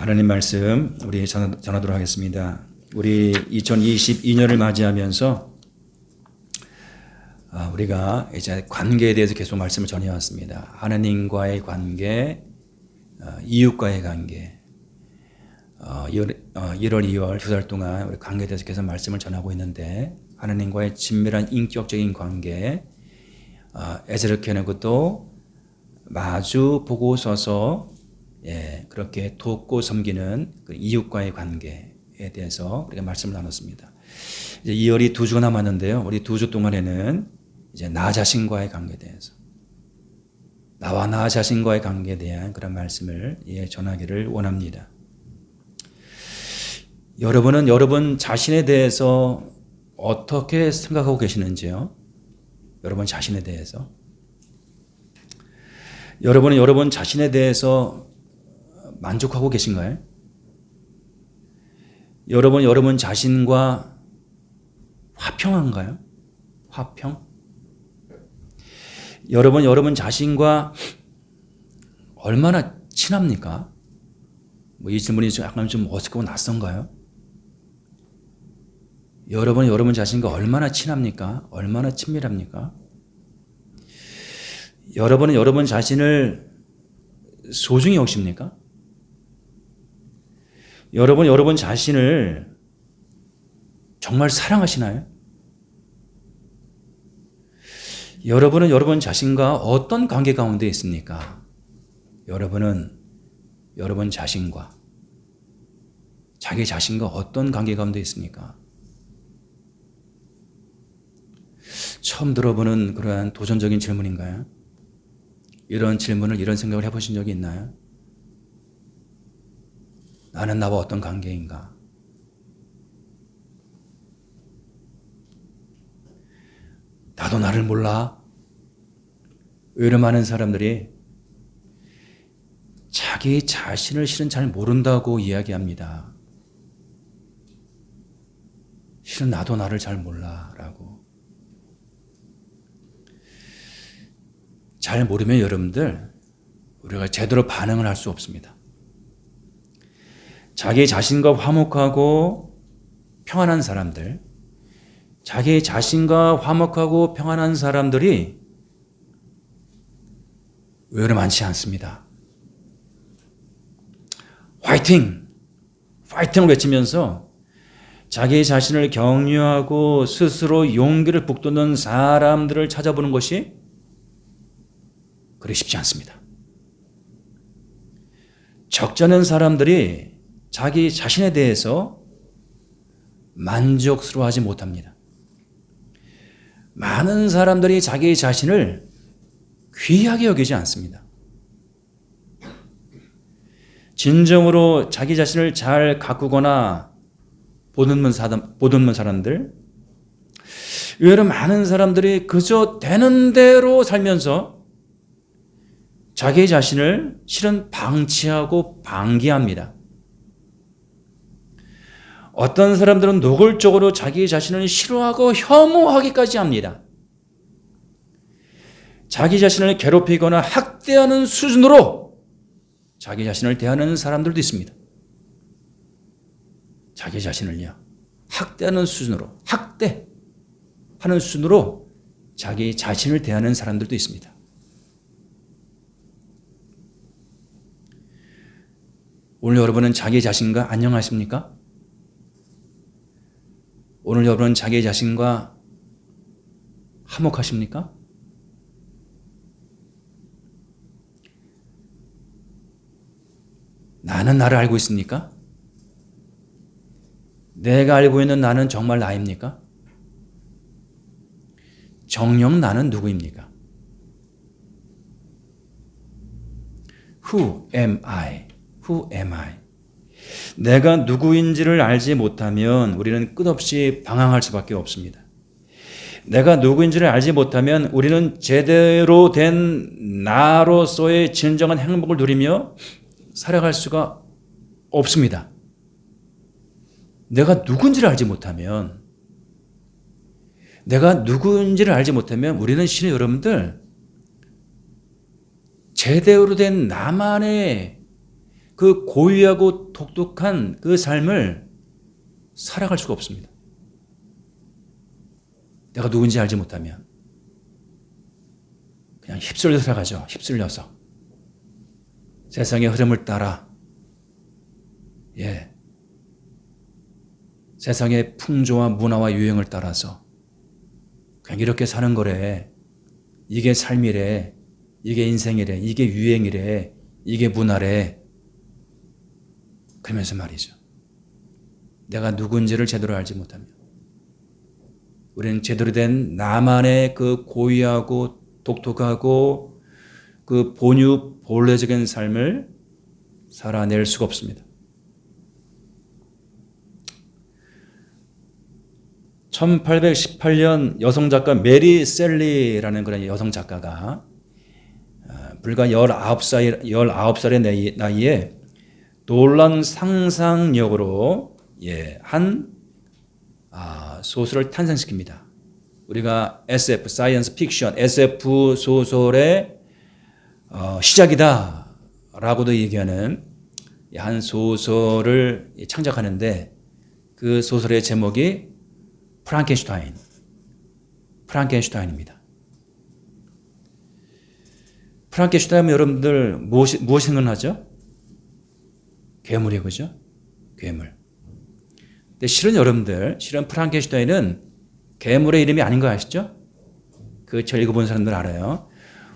하나님 말씀 우리 전하도록 하겠습니다. 우리 2022년을 맞이하면서 우리가 이제 관계에 대해서 계속 말씀을 전해왔습니다. 하나님과의 관계, 이웃과의 관계. 1월, 2월 두 달 동안 우리 관계에 대해서 계속 말씀을 전하고 있는데, 하나님과의 친밀한 인격적인 관계, 애절하게 하는 것도 마주 보고 서서 그렇게 돕고 섬기는 그 이웃과의 관계에 대해서 우리가 말씀을 나눴습니다. 이제 2월이 2주가 남았는데요. 우리 2주 동안에는 이제 나 자신과의 관계에 대해서, 나와 나 자신과의 관계에 대한 그런 말씀을 전하기를 원합니다. 여러분은 여러분 자신에 대해서 어떻게 생각하고 계시는지요? 여러분 자신에 대해서. 여러분은 여러분 자신에 대해서 만족하고 계신가요? 여러분 여러분 자신과 화평한가요? 화평? 여러분 여러분 자신과 얼마나 친합니까? 이 질문이 약간 좀 어색하고 낯선가요? 여러분 여러분 자신과 얼마나 친합니까? 얼마나 친밀합니까? 여러분은 여러분 자신을 소중히 여기십니까? 여러분 여러분 자신을 정말 사랑하시나요? 여러분은 여러분 자신과 어떤 관계 가운데 있습니까? 여러분은 여러분 자신과, 자기 자신과 어떤 관계 가운데 있습니까? 처음 들어보는 그러한 도전적인 질문인가요? 이런 질문을, 이런 생각을 해보신 적이 있나요? 나는 나와 어떤 관계인가? 나도 나를 몰라? 의외로 많은 사람들이 자기 자신을 실은 잘 모른다고 이야기합니다. 실은 나도 나를 잘 몰라 라고. 잘 모르면 여러분들, 우리가 제대로 반응을 할 수 없습니다. 자기 자신과 화목하고 평안한 사람들, 자기 자신과 화목하고 평안한 사람들이 의외로 많지 않습니다. 화이팅! 파이팅을 외치면서 자기 자신을 격려하고 스스로 용기를 북돋는 사람들을 찾아보는 것이 그리 쉽지 않습니다. 적잖은 사람들이 자기 자신에 대해서 만족스러워하지 못합니다. 많은 사람들이 자기 자신을 귀하게 여기지 않습니다. 진정으로 자기 자신을 잘 가꾸거나 보듬는 사람들, 의외로 많은 사람들이 그저 되는 대로 살면서 자기 자신을 실은 방치하고 방기합니다. 어떤 사람들은 노골적으로 자기 자신을 싫어하고 혐오하기까지 합니다. 자기 자신을 괴롭히거나 학대하는 수준으로 자기 자신을 대하는 사람들도 있습니다. 자기 자신을요, 학대하는 수준으로, 학대하는 수준으로 자기 자신을 대하는 사람들도 있습니다. 오늘 여러분은 자기 자신과 안녕하십니까? 오늘 여러분은 자기 자신과 화목하십니까? 나는 나를 알고 있습니까? 내가 알고 있는 나는 정말 나입니까? 정녕 나는 누구입니까? Who am I? Who am I? 내가 누구인지를 알지 못하면 우리는 끝없이 방황할 수밖에 없습니다. 내가 누구인지를 알지 못하면 우리는 제대로 된 나로서의 진정한 행복을 누리며 살아갈 수가 없습니다. 내가 누군지를 알지 못하면, 우리는 실은 여러분들 제대로 된 나만의 그 고유하고 독특한 그 삶을 살아갈 수가 없습니다. 내가 누군지 알지 못하면 그냥 휩쓸려 살아가죠. 휩쓸려서 세상의 흐름을 따라 세상의 풍조와 문화와 유행을 따라서 그냥 이렇게 사는 거래. 이게 삶이래. 이게 인생이래. 이게 유행이래. 이게 문화래. 그러면서 말이죠. 내가 누군지를 제대로 알지 못하면 우리는 제대로 된 나만의 그 고유하고 독특하고 그 본래적인 삶을 살아낼 수가 없습니다. 1818년 여성 작가 메리 셀리라는 그런 여성 작가가 불과 19살의 나이에 놀라운 상상력으로 한 소설을 탄생시킵니다. 우리가 SF, 사이언스 픽션, SF 소설의 시작이다 라고도 얘기하는 한 소설을 창작하는데 그 소설의 제목이 프랑켄슈타인입니다. 프랑켄슈타인 여러분들 무엇이 생각나죠? 괴물이에요, 그죠? 괴물. 근데 실은 프랑켄슈타인은 괴물의 이름이 아닌 거 아시죠? 그 저 읽어본 사람들 알아요.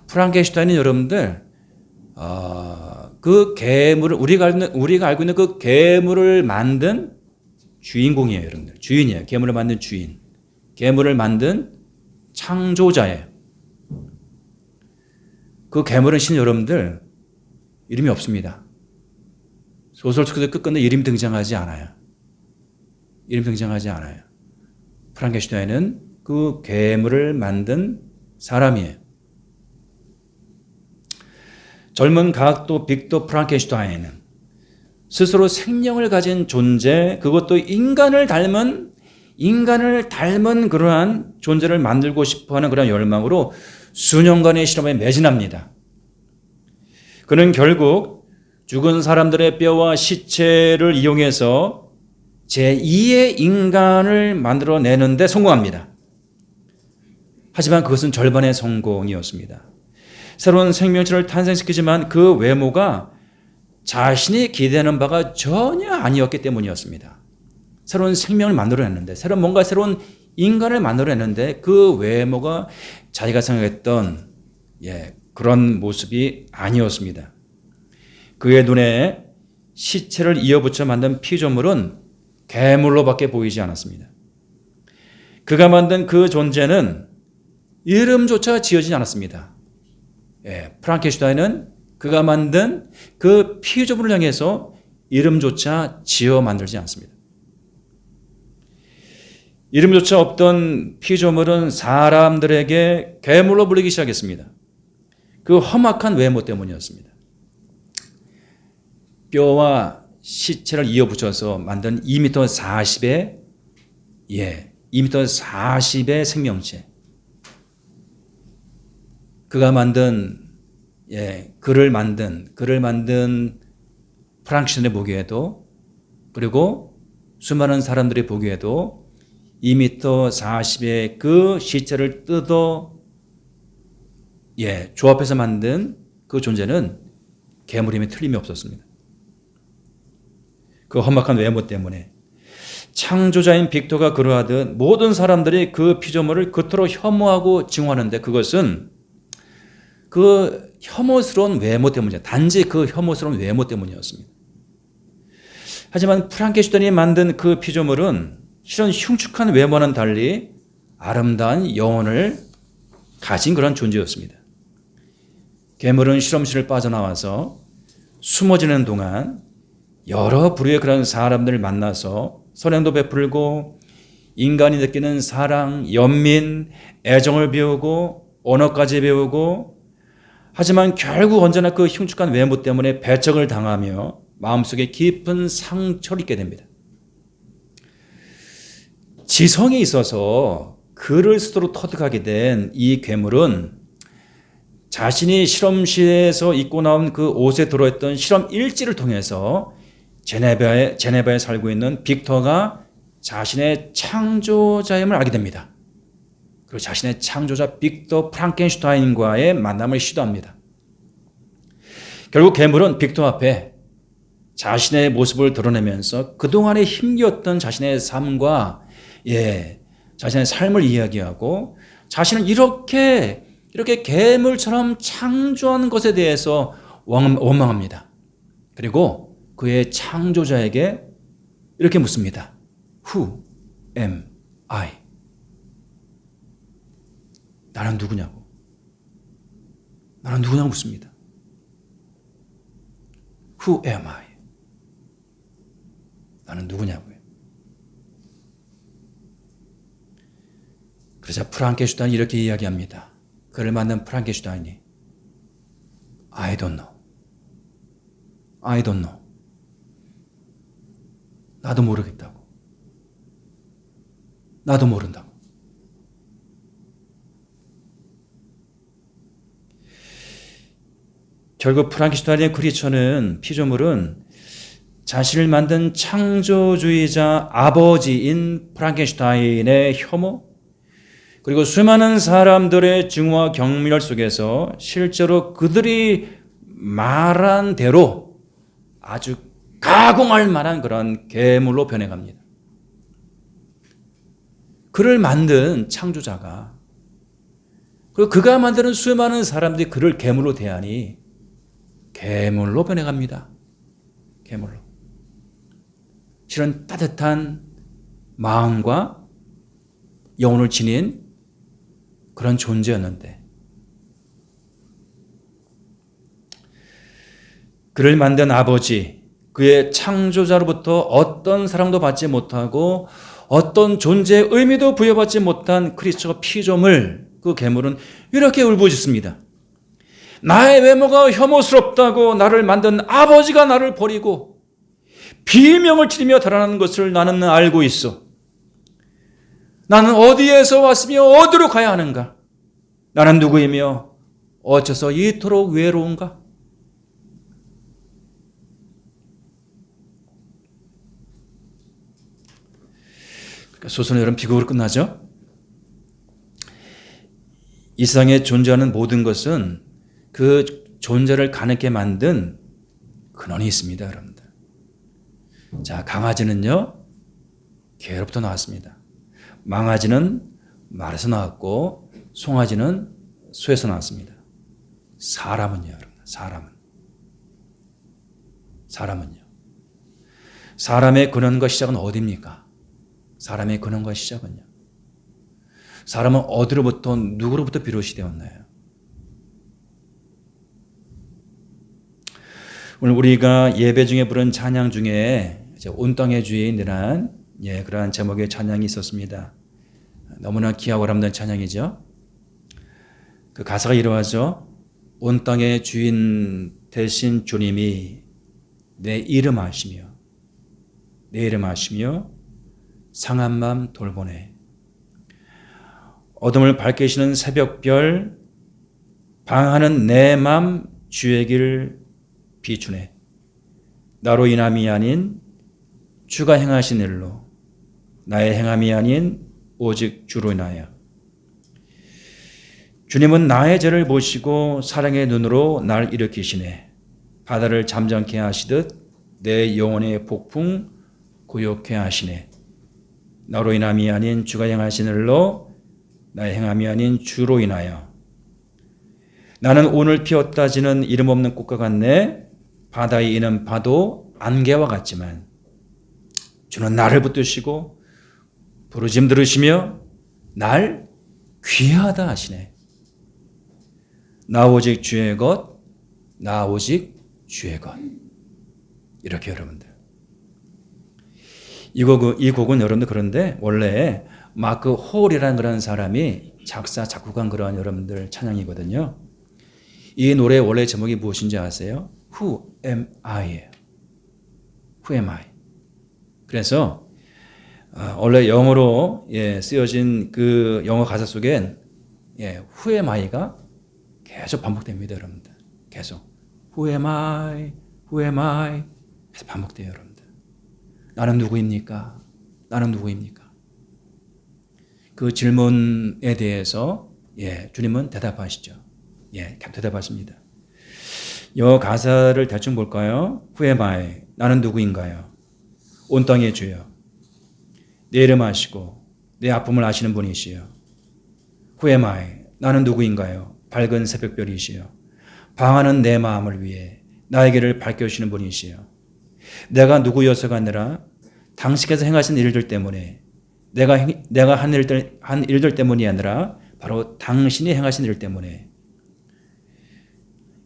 프랑켄슈타인은 여러분들 그 괴물을 우리가 알고 있는 그 괴물을 만든 주인공이에요, 여러분들. 주인이에요. 괴물을 만든 주인. 괴물을 만든 창조자예요. 그 괴물은 신 여러분들 이름이 없습니다. 소설 속에서 끝끝내 이름 등장하지 않아요. 프랑켄슈타인은 그 괴물을 만든 사람이에요. 젊은 과학도 빅터 프랑켄슈타인은 스스로 생명을 가진 존재, 그것도 인간을 닮은 그러한 존재를 만들고 싶어하는 그런 열망으로 수년간의 실험에 매진합니다. 그는 결국 죽은 사람들의 뼈와 시체를 이용해서 제2의 인간을 만들어내는데 성공합니다. 하지만 그것은 절반의 성공이었습니다. 새로운 생명체를 탄생시키지만 그 외모가 자신이 기대하는 바가 전혀 아니었기 때문이었습니다. 새로운 생명을 만들어냈는데, 새로운 인간을 만들어냈는데 그 외모가 자기가 생각했던 그런 모습이 아니었습니다. 그의 눈에 시체를 이어붙여 만든 피조물은 괴물로밖에 보이지 않았습니다. 그가 만든 그 존재는 이름조차 지어지지 않았습니다. 프랑켄슈타인은 그가 만든 그 피조물을 향해서 이름조차 지어 만들지 않습니다. 이름조차 없던 피조물은 사람들에게 괴물로 불리기 시작했습니다. 그 험악한 외모 때문이었습니다. 뼈와 시체를 이어붙여서 만든 2m 40의 생명체. 그가 만든 그를 만든 프랑켄슈타인이 보기에도, 그리고 수많은 사람들이 보기에도 2m 40의 그 시체를 뜯어 조합해서 만든 그 존재는 괴물임에 틀림이 없었습니다. 그 험악한 외모 때문에 창조자인 빅터가 그러하듯 모든 사람들이 그 피조물을 그토록 혐오하고 증오하는데 그것은 그 혐오스러운 외모 때문이죠. 단지 그 혐오스러운 외모 때문이었습니다. 하지만 프랑켄슈타인이 만든 그 피조물은 실은 흉측한 외모와는 달리 아름다운 영혼을 가진 그런 존재였습니다. 괴물은 실험실을 빠져나와서 숨어지는 동안 여러 부류의 그런 사람들을 만나서 선행도 베풀고 인간이 느끼는 사랑, 연민, 애정을 배우고 언어까지 배우고, 하지만 결국 언제나 그 흉측한 외모 때문에 배척을 당하며 마음속에 깊은 상처를 입게 됩니다. 지성이 있어서 글을 스스로 터득하게 된 이 괴물은 자신이 실험실에서 입고 나온 그 옷에 들어있던 실험 일지를 통해서 제네바에 살고 있는 빅터가 자신의 창조자임을 알게 됩니다. 그리고 자신의 창조자 빅터 프랑켄슈타인과의 만남을 시도합니다. 결국 괴물은 빅터 앞에 자신의 모습을 드러내면서 그동안에 힘겼던 자신의 삶과 자신의 삶을 이야기하고 자신은 이렇게 괴물처럼 창조한 것에 대해서 원망합니다. 그리고 그의 창조자에게 이렇게 묻습니다. Who am I? 나는 누구냐고. 나는 누구냐고 묻습니다. Who am I? 나는 누구냐고요. 그러자 프랑켄슈타인이 이렇게 이야기합니다. 그를 만난 프랑켄슈타인이 I don't know. I don't know. 나도 모르겠다고. 나도 모른다고. 결국 프랑켄슈타인의 피조물은 자신을 만든 창조주의자 아버지인 프랑켄슈타인의 혐오, 그리고 수많은 사람들의 증오와 경멸 속에서 실제로 그들이 말한 대로 아주 가공할 만한 그런 괴물로 변해갑니다. 그를 만든 창조자가, 그리고 그가 만드는 수많은 사람들이 그를 괴물로 대하니 괴물로 변해갑니다. 괴물로. 실은 따뜻한 마음과 영혼을 지닌 그런 존재였는데, 그를 만든 아버지, 그의 창조자로부터 어떤 사랑도 받지 못하고 어떤 존재의 의미도 부여받지 못한 크리스처 피조물, 그 괴물은 이렇게 울부짖습니다. 나의 외모가 혐오스럽다고 나를 만든 아버지가 나를 버리고 비명을 치르며 달아나는 것을 나는 알고 있어. 나는 어디에서 왔으며 어디로 가야 하는가? 나는 누구이며 어째서 이토록 외로운가? 그러니까 소설은 여러분 비극으로 끝나죠? 이 세상에 존재하는 모든 것은 그 존재를 가능하게 만든 근원이 있습니다, 여러분들. 자, 강아지는요, 개로부터 나왔습니다. 망아지는 말에서 나왔고, 송아지는 소에서 나왔습니다. 사람은요, 여러분, 사람은요. 사람의 근원과 시작은 어디입니까? 사람의 근원과 시작은요. 사람은 어디로부터, 누구로부터 비롯이 되었나요? 오늘 우리가 예배 중에 부른 찬양 중에 온 땅의 주인이란 그러한 제목의 찬양이 있었습니다. 너무나 귀하고 아름다운 찬양이죠. 그 가사가 이러하죠. 온 땅의 주인 되신 주님이 내 이름 아시며 상한 맘 돌보네. 어둠을 밝히시는 새벽별 방하는 내 맘 주의 길 비추네. 나로 인함이 아닌 주가 행하신 일로, 나의 행함이 아닌 오직 주로 인하여. 주님은 나의 죄를 보시고 사랑의 눈으로 날 일으키시네. 바다를 잠잠케 하시듯 내 영혼의 폭풍 고요케 하시네. 나로 인함이 아닌 주가 행하신 일로, 나의 행함이 아닌 주로 인하여. 나는 오늘 피었다지는 이름 없는 꽃과 같네. 바다에 있는 파도 안개와 같지만 주는 나를 붙드시고 부르심 들으시며 날 귀하다 하시네. 나 오직 주의 것, 나 오직 주의 것. 이렇게 여러분들. 이 곡은 여러분들 그런데 원래 마크 홀이라는 그런 사람이 작곡한 그런 여러분들 찬양이거든요. 이 노래 원래 제목이 무엇인지 아세요? Who am I? Who am I? 그래서 원래 영어로 쓰여진 그 영어 가사 속엔 Who am I가 계속 반복됩니다, 여러분들. 계속. Who am I? Who am I? 계속 반복돼요, 여러분들. 나는 누구입니까? 나는 누구입니까? 그 질문에 대해서 주님은 대답하시죠. 대답하십니다. 이 가사를 대충 볼까요? Who am I? 나는 누구인가요? 온 땅의 주여. 내 이름 아시고 내 아픔을 아시는 분이시여. Who am I? 나는 누구인가요? 밝은 새벽별이시여. 방하는 내 마음을 위해 나의 길을 밝혀주시는 분이시여. 내가 누구여서가 아니라 당신께서 행하신 일들 때문에 내가 한 일들 때문이 아니라 바로 당신이 행하신 일 때문에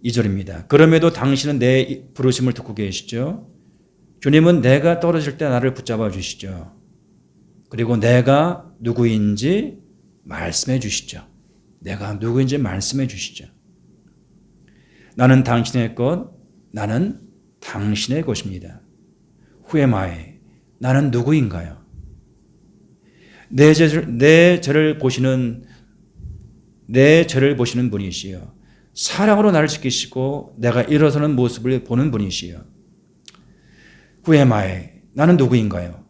2절입니다. 그럼에도 당신은 내 부르심을 듣고 계시죠. 주님은 내가 떨어질 때 나를 붙잡아 주시죠. 그리고 내가 누구인지 말씀해 주시죠. 내가 누구인지 말씀해 주시죠. 나는 당신의 것, 나는 당신의 것입니다. Who am I? 나는 누구인가요? 내 죄를 보시는 분이시여. 사랑으로 나를 지키시고 내가 일어서는 모습을 보는 분이시여. Who am I? 나는 누구인가요?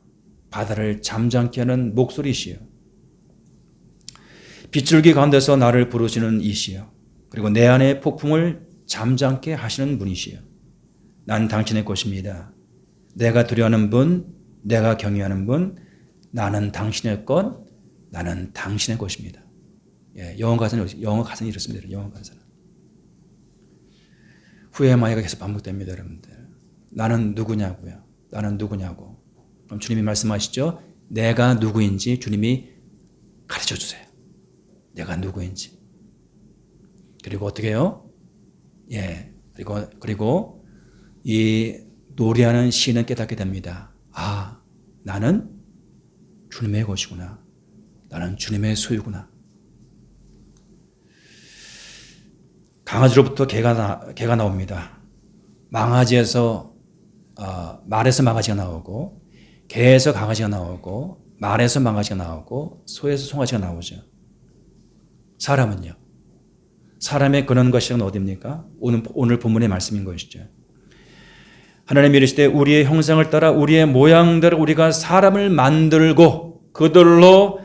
바다를 잠잠케 하는 목소리시여. 빗줄기 가운데서 나를 부르시는 이시여. 그리고 내 안의 폭풍을 잠잠케 하시는 분이시여. 난 당신의 것입니다. 내가 두려워하는 분, 내가 경외하는 분, 나는 당신의 것, 나는 당신의 것입니다. 영어 가사는 이렇습니다. 영어 가사는. Who am I가 계속 반복됩니다, 여러분들. 나는 누구냐고요. 나는 누구냐고. 그럼 주님이 말씀하시죠. 내가 누구인지 주님이 가르쳐 주세요. 내가 누구인지. 그리고 어떻게 해요? 그리고 이 노래하는 시인은 깨닫게 됩니다. 아, 나는 주님의 것이구나. 나는 주님의 소유구나. 강아지로부터 개가 나옵니다. 망아지에서 말에서 망아지가 나오고, 개에서 강아지가 나오고, 말에서 망아지가 나오고, 소에서 송아지가 나오죠. 사람은요? 사람의 근원과 시작은 어디입니까? 오늘 본문의 말씀인 것이죠. 하나님이 이르시되 우리의 형상을 따라 우리의 모양대로 우리가 사람을 만들고 그들로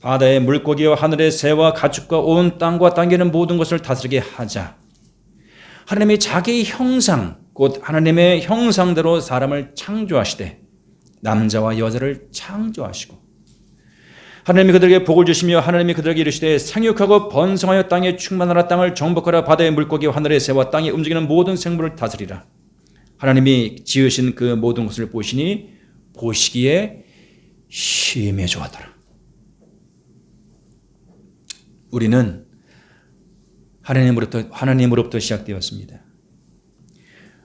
바다의 물고기와 하늘의 새와 가축과 온 땅과 당기는 모든 것을 다스리게 하자. 하나님이 자기 형상, 곧 하나님의 형상대로 사람을 창조하시되 남자와 여자를 창조하시고 하나님이 그들에게 복을 주시며 하나님이 그들에게 이르시되 생육하고 번성하여 땅에 충만하라. 땅을 정복하라. 바다의 물고기와 하늘의 새와 땅에 움직이는 모든 생물을 다스리라. 하나님이 지으신 그 모든 것을 보시니 보시기에 심히 좋았더라. 우리는 하나님으로부터 시작되었습니다.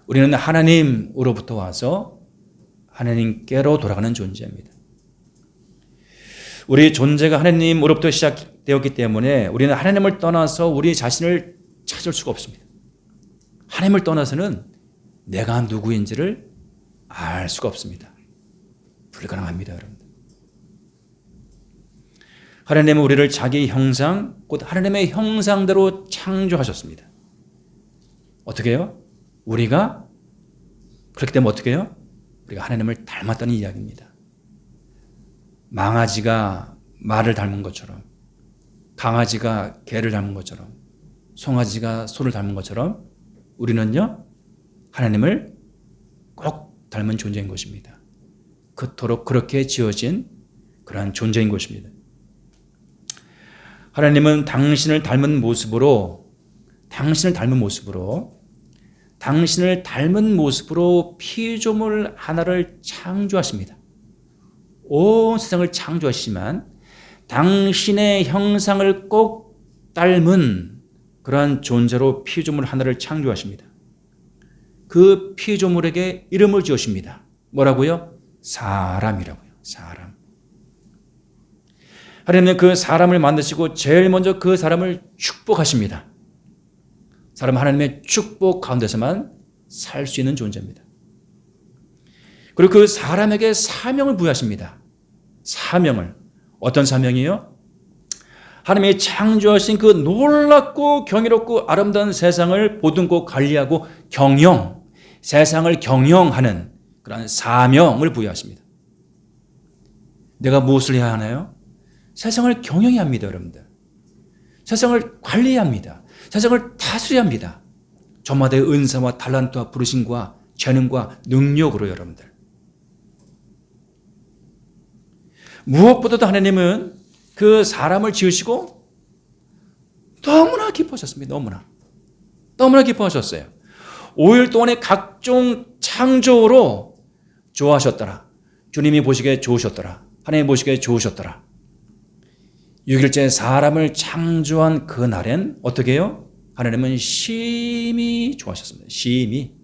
우리는 하나님으로부터 와서 하나님께로 돌아가는 존재입니다. 우리 존재가 하나님으로부터 시작되었기 때문에 우리는 하나님을 떠나서 우리 자신을 찾을 수가 없습니다. 하나님을 떠나서는 내가 누구인지를 알 수가 없습니다. 불가능합니다, 여러분들. 하나님은 우리를 자기 형상, 곧 하나님의 형상대로 창조하셨습니다. 어떻게 해요? 우리가 그렇기 때문에 어떻게 해요? 우리가 하나님을 닮았다는 이야기입니다. 망아지가 말을 닮은 것처럼, 강아지가 개를 닮은 것처럼, 송아지가 소를 닮은 것처럼 우리는요, 하나님을 꼭 닮은 존재인 것입니다. 그토록 그렇게 지어진 그러한 존재인 것입니다. 하나님은 당신을 닮은 모습으로 피조물 하나를 창조하십니다. 온 세상을 창조하시지만 당신의 형상을 꼭 닮은 그러한 존재로 피조물 하나를 창조하십니다. 그 피조물에게 이름을 지으십니다. 뭐라고요? 사람이라고요. 사람. 하나님은 그 사람을 만드시고 제일 먼저 그 사람을 축복하십니다. 사람은 하나님의 축복 가운데서만 살 수 있는 존재입니다. 그리고 그 사람에게 사명을 부여하십니다. 사명을. 어떤 사명이요? 하나님이 창조하신 그 놀랍고 경이롭고 아름다운 세상을 보듬고 관리하고 세상을 경영하는 그런 사명을 부여하십니다. 내가 무엇을 해야 하나요? 세상을 경영해야 합니다, 여러분들. 세상을 관리해야 합니다. 세상을 다스려야 합니다. 저마다의 은사와 달란트와 부르심과 재능과 능력으로 여러분들. 무엇보다도 하나님은 그 사람을 지으시고 너무나 기뻐하셨습니다. 너무나 기뻐하셨어요. 5일 동안의 각종 창조로 좋아하셨더라. 주님이 보시기에 좋으셨더라. 하나님 보시기에 좋으셨더라. 6일째 사람을 창조한 그 날엔 어떻게 해요? 하나님은 심히 좋아하셨습니다. 심히.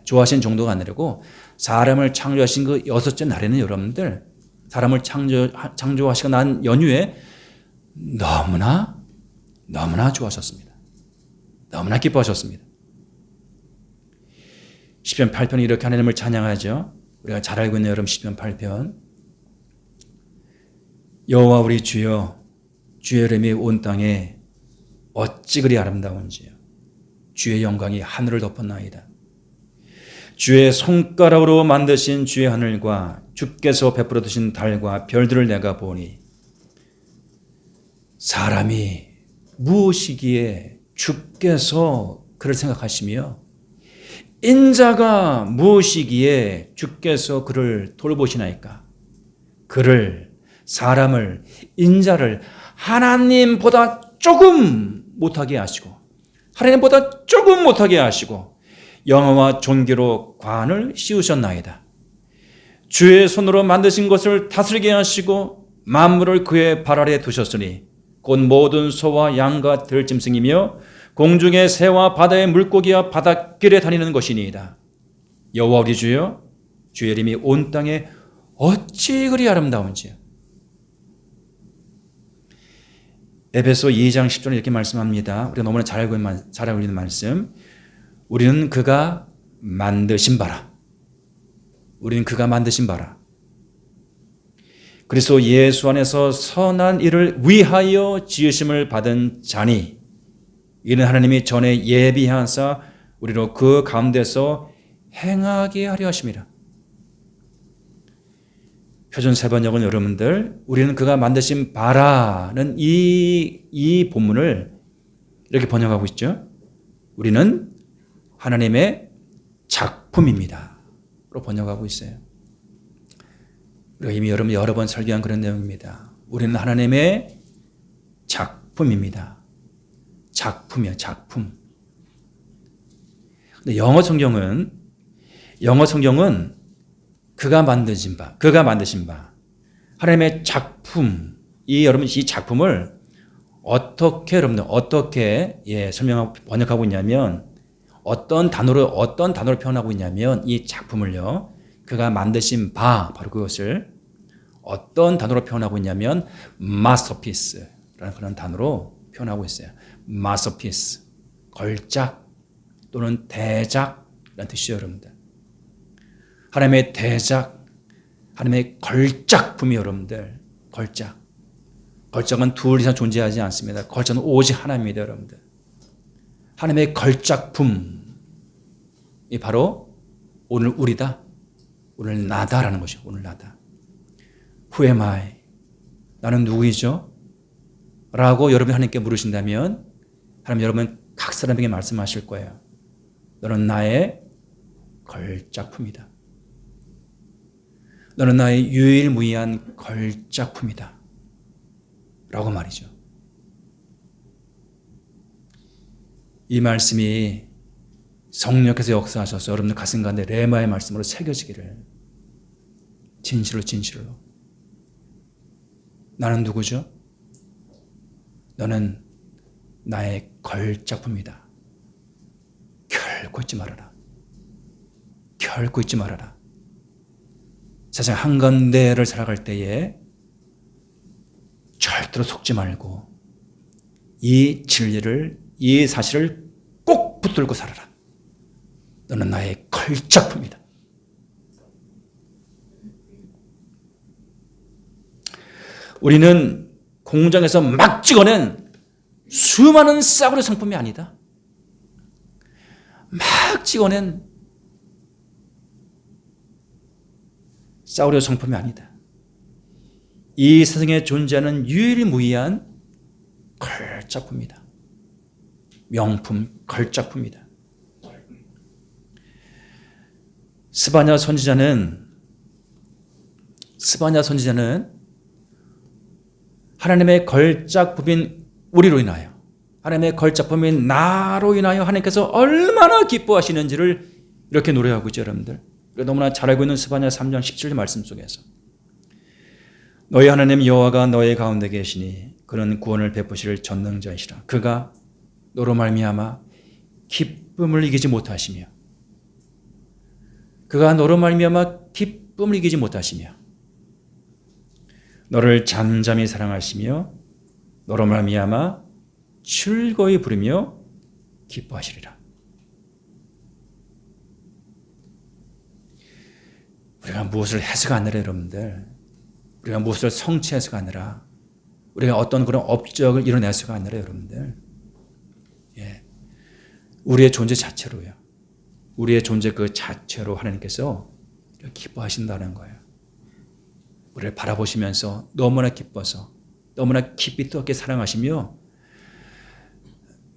좋아하신 정도가 아니고 사람을 창조하신 그 6째 날에는 여러분들 사람을 창조하시고 난 연휴에 너무나 좋아하셨습니다. 너무나 기뻐하셨습니다. 시편 8편이 이렇게 하나님을 찬양하죠. 우리가 잘 알고 있는 여러분 시편 8편. 여호와 우리 주여, 주의 이름이 온 땅에 어찌 그리 아름다운지요. 주의 영광이 하늘을 덮었나이다. 주의 손가락으로 만드신 주의 하늘과 주께서 베풀어 두신 달과 별들을 내가 보니 사람이 무엇이기에 주께서 그를 생각하시며 인자가 무엇이기에 주께서 그를 돌보시나이까. 사람을, 인자를 하나님보다 조금 못하게 하시고 하나님보다 조금 못하게 하시고 영화와 존귀로 관을 씌우셨나이다. 주의 손으로 만드신 것을 다스리게 하시고 만물을 그의 발 아래 두셨으니 곧 모든 소와 양과 들짐승이며 공중의 새와 바다의 물고기와 바닷길에 다니는 것이니이다. 여호와 우리 주여, 주의 이름이 온 땅에 어찌 그리 아름다운지요. 에베소 2장 10절에 이렇게 말씀합니다. 우리가 너무나 잘 알고 있는 말씀. 우리는 그가 만드신 바라. 그리스도 예수 안에서 선한 일을 위하여 지으심을 받은 자니 이는 하나님이 전에 예비하사 우리로 그 가운데서 행하게 하려 하심이라. 표준 세번역은 여러분들 우리는 그가 만드신 바라는 이 본문을 이렇게 번역하고 있죠. 우리는 하나님의 작품입니다. 로 번역하고 있어요. 그리고 이미 여러분 여러 번 설교한 그런 내용입니다. 우리는 하나님의 작품입니다. 작품이야, 작품. 근데 영어 성경은 그가 만드신 바, 하나님의 작품, 여러분 이 작품을 어떻게 설명하고 번역하고 있냐면 어떤 단어로 표현하고 있냐면 이 작품을요, 그가 만드신 바, 바로 그것을 어떤 단어로 표현하고 있냐면 masterpiece라는 그런 단어로 표현하고 있어요. masterpiece, 걸작 또는 대작이라는 뜻이죠, 여러분들. 하나님의 대작, 하나님의 걸작품이 여러분들, 걸작은 둘 이상 존재하지 않습니다. 걸작은 오직 하나님입니다, 여러분들. 하나님의 걸작품이 바로 오늘 우리다, 오늘 나다라는 것이죠. 오늘 나다. Who am I? 나는 누구이죠? 라고 여러분이 하나님께 물으신다면 하나님 여러분 각 사람에게 말씀하실 거예요. 너는 나의 걸작품이다. 너는 나의 유일무이한 걸작품이다. 라고 말이죠. 이 말씀이 성령께서 역사하셔서 여러분들 가슴 가운데 레마의 말씀으로 새겨지기를, 진실로 나는 누구죠? 너는 나의 걸작품이다. 결코 잊지 말아라. 세상 한가운데를 살아갈 때에 절대로 속지 말고 이 진리를, 이 사실을 꼭 붙들고 살아라. 너는 나의 걸작품이다. 우리는 공장에서 막 찍어낸 수많은 싸구려 상품이 아니다. 막 찍어낸 싸구려 상품이 아니다. 이 세상에 존재하는 유일무이한 걸작품이다. 명품 걸작품이다. 스바냐 선지자는 하나님의 걸작품인 우리로 인하여, 하나님의 걸작품인 나로 인하여 하나님께서 얼마나 기뻐하시는지를 이렇게 노래하고 있죠, 여러분들. 너무나 잘 알고 있는 스바냐 3장 17절 말씀 속에서 너희 하나님 여호와가 너희 가운데 계시니 그는 구원을 베푸실 전능자이시라. 그가 너로 말미암아 기쁨을 이기지 못하시며, 그가 너로 말미암아 기쁨을 이기지 못하시며, 너를 잠잠히 사랑하시며 너로 말미암아 즐거이 부르며 기뻐하시리라. 우리가 무엇을 해서가 아니라, 여러분들, 우리가 무엇을 성취해서가 아니라, 우리가 어떤 그런 업적을 이뤄내서가 아니라, 여러분들, 우리의 존재 자체로요. 우리의 존재 그 자체로 하나님께서 기뻐하신다는 거예요. 우리를 바라보시면서 너무나 기뻐서, 너무나 깊이 뜨겁게 사랑하시며,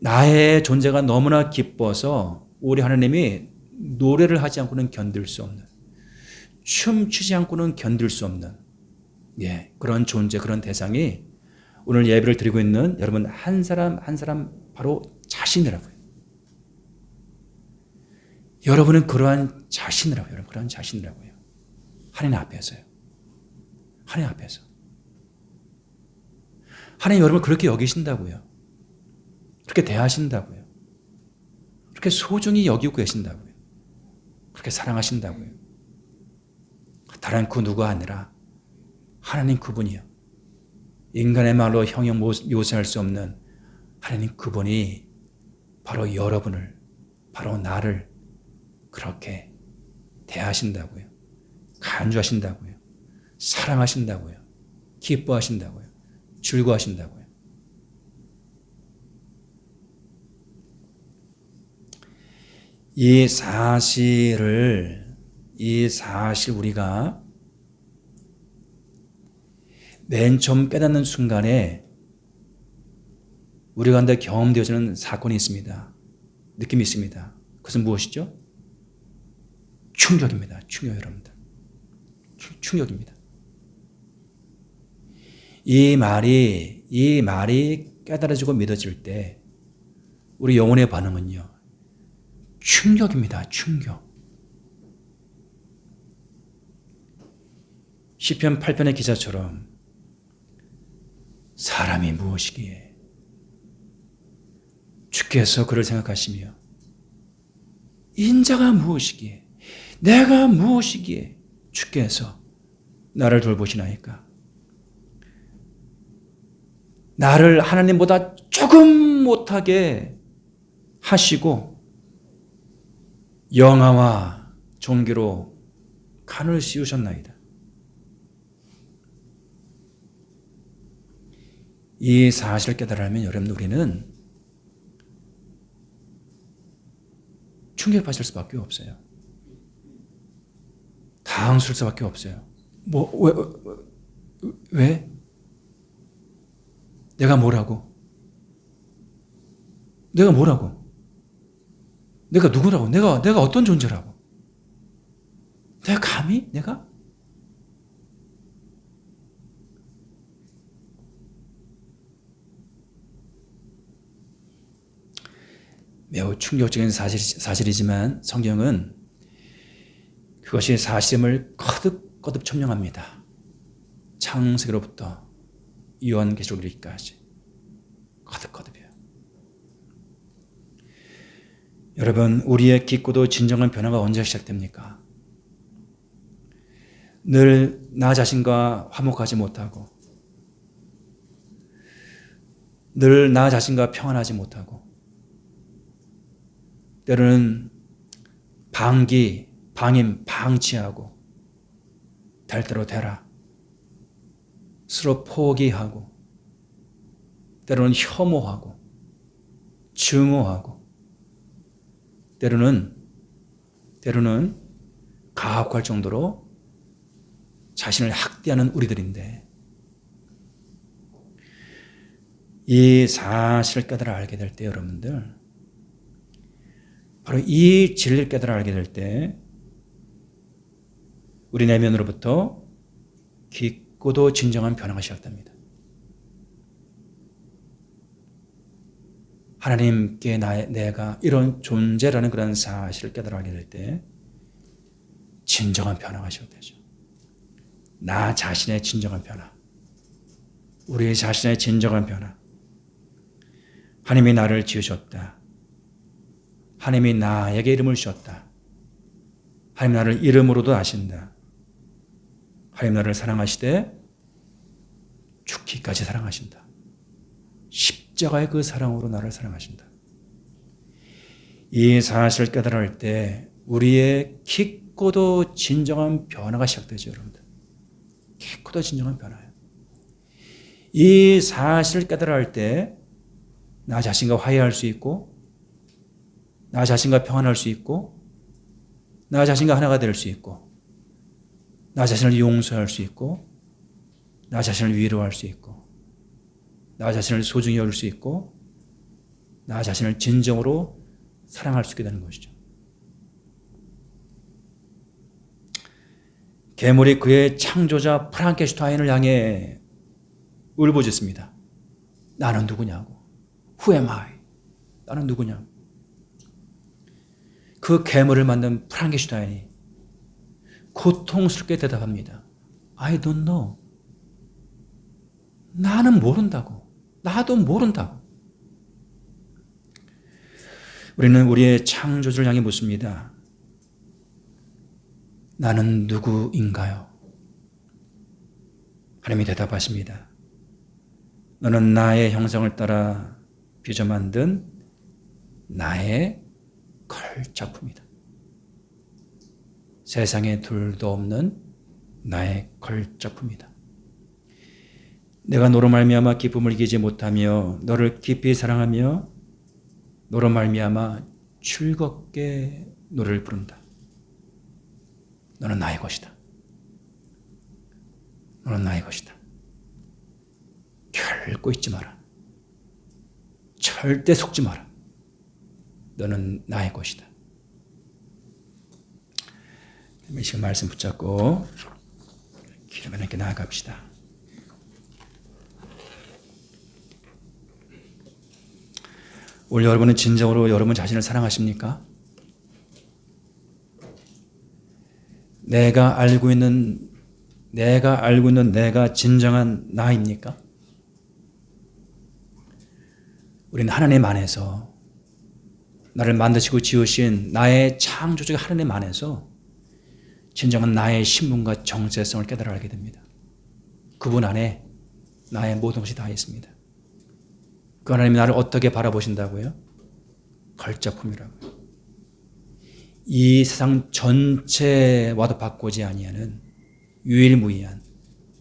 나의 존재가 너무나 기뻐서 우리 하나님이 노래를 하지 않고는 견딜 수 없는, 춤추지 않고는 견딜 수 없는 그런 존재, 그런 대상이 오늘 예배를 드리고 있는 여러분 한 사람 한 사람 바로 자신이라고요. 여러분은 그러한 자신이라고요. 여러분 그러한 자신이라고요. 하나님 앞에서요. 하나님 앞에서. 하나님 여러분을 그렇게 여기신다고요. 그렇게 대하신다고요. 그렇게 소중히 여기고 계신다고요. 그렇게 사랑하신다고요. 다른 그 누가 아니라 하나님 그분이요. 인간의 말로 형용 묘사할 수 없는 하나님 그분이 바로 여러분을, 바로 나를 그렇게 대하신다고요. 간주하신다고요. 사랑하신다고요. 기뻐하신다고요. 즐거워하신다고요. 이 사실 우리가 맨 처음 깨닫는 순간에 우리 가운데 경험되어지는 사건이 있습니다. 느낌이 있습니다. 그것은 무엇이죠? 충격입니다. 충격, 여러분들. 충격입니다. 이 말이 깨달아지고 믿어질 때 우리 영혼의 반응은요, 충격입니다. 충격. 시편 8편의 기자처럼 사람이 무엇이기에 주께서 그를 생각하시며, 인자가 무엇이기에, 내가 무엇이기에 주께서 나를 돌보시나이까. 나를 하나님보다 조금 못하게 하시고 영화와 존귀로 간을 씌우셨나이다. 이 사실을 깨달으면 여러분 우리는 충격받을 수밖에 없어요. 당황스러울 수밖에 없어요. 왜? 내가 뭐라고? 내가 누구라고? 내가 어떤 존재라고? 내가 감히? 내가? 매우 충격적인 사실이지만 성경은 그것이 사실임을 거듭 천명합니다. 창세기로부터 요한계시록 이르기까지 거듭이에요. 여러분, 우리의 깊고도 진정한 변화가 언제 시작됩니까? 늘 나 자신과 화목하지 못하고, 늘 나 자신과 평안하지 못하고, 때로는 방치하고, 될 대로 되라, 서로 포기하고, 때로는 혐오하고 증오하고 때로는 가혹할 정도로 자신을 학대하는 우리들인데 이 사실을 깨달아 알게 될 때 여러분들 바로 이 진리를 깨달아 알게 될 때 우리 내면으로부터 깊고도 진정한 변화가 시작됩니다. 하나님께 내가 이런 존재라는 그런 사실을 깨달아 알게 될 때 진정한 변화가 시작되죠. 나 자신의 진정한 변화, 우리 자신의 진정한 변화. 하나님이 나를 지으셨다. 하나님이 나에게 이름을 주셨다. 하나님 나를 이름으로도 아신다. 하나님 나를 사랑하시되 죽기까지 사랑하신다. 십자가의 그 사랑으로 나를 사랑하신다. 이 사실을 깨달아 할 때 우리의 깊고도 진정한 변화가 시작되죠, 여러분들. 깊고도 진정한 변화예요. 이 사실을 깨달아 할 때 나 자신과 화해할 수 있고 나 자신과 평안할 수 있고 나 자신과 하나가 될 수 있고 나 자신을 용서할 수 있고 나 자신을 위로할 수 있고 나 자신을 소중히 여길 수 있고 나 자신을 진정으로 사랑할 수 있게 되는 것이죠. 괴물이 그의 창조자 프랑켄슈타인을 향해 울부짖습니다. 나는 누구냐고. Who am I? 나는 누구냐고. 그 괴물을 만든 프랑켄슈타인이 고통스럽게 대답합니다. I don't know. 나는 모른다고. 나도 모른다고. 우리는 우리의 창조주를 향해 묻습니다. 나는 누구인가요? 하나님이 대답하십니다. 너는 나의 형상을 따라 빚어 만든 나의 걸작품이다. 세상에 둘도 없는 나의 걸작품이다. 내가 너로 말미암아 기쁨을 이기지 못하며 너를 깊이 사랑하며 너로 말미암아 즐겁게 노래를 부른다. 너는 나의 것이다. 너는 나의 것이다. 결코 잊지 마라. 절대 속지 마라. 너는 나의 것이다. 이 시간 말씀 붙잡고 기름 하나님께 나아갑시다. 오늘 여러분은 진정으로 여러분 자신을 사랑하십니까? 내가 알고 있는 내가 진정한 나입니까? 우리는 하나님 안에서 나를 만드시고 지으신 나의 창조주가 하나님 안에서 진정한 나의 신분과 정체성을 깨달아 알게 됩니다. 그분 안에 나의 모든 것이 다 있습니다. 그 하나님이 나를 어떻게 바라보신다고요? 걸작품이라고요. 이 세상 전체와도 바꾸지 아니하는 유일무이한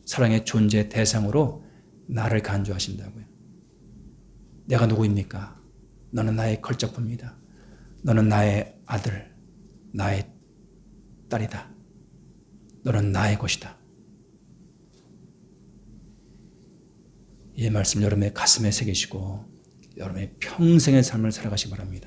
사랑의 존재 대상으로 나를 간주하신다고요. 내가 누구입니까? 너는 나의 걸작품이다. 너는 나의 아들, 나의 딸이다. 너는 나의 것이다. 이 말씀 여러분의 가슴에 새기시고 여러분의 평생의 삶을 살아가시기 바랍니다.